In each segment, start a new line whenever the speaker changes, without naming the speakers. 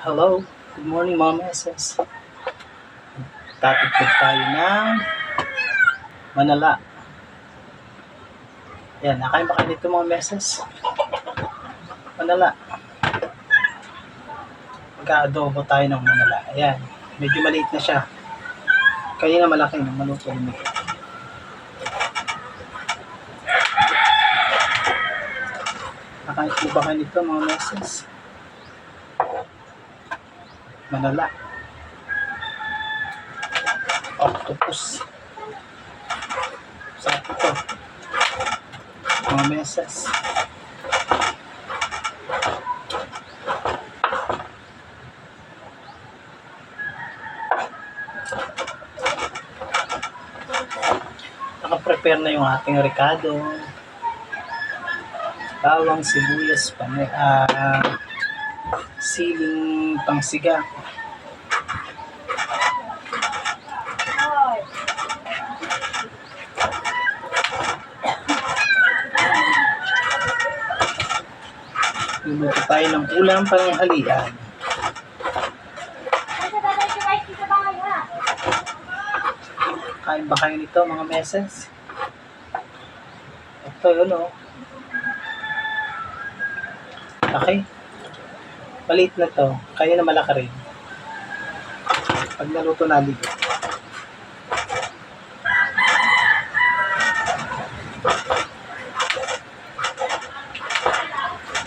Hello, good morning mga meses. Topic po tayo ng manala. Yan, nakain ba kayo dito mga meses? Manala. Mag-aadobo tayo ng manala. Ayan, medyo maliit na siya. Kanina malaki na, maluto na. Nakain po ba kayo dito mga meses? Manala. Octopus. Sarap ito. Mga meses. Naka-prepare na yung ating ricado. Bawang, sibuyas, siling pangsiga. Luluto tayo ng ulam panghalian. Kain ba kayo nito mga meses? Ito yun o. Laki. Maliit na to. Kaya na malaki rin. Pag naluto na ligo.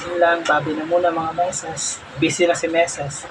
Yun lang. Babi na muna mga meses. Busy na si meses.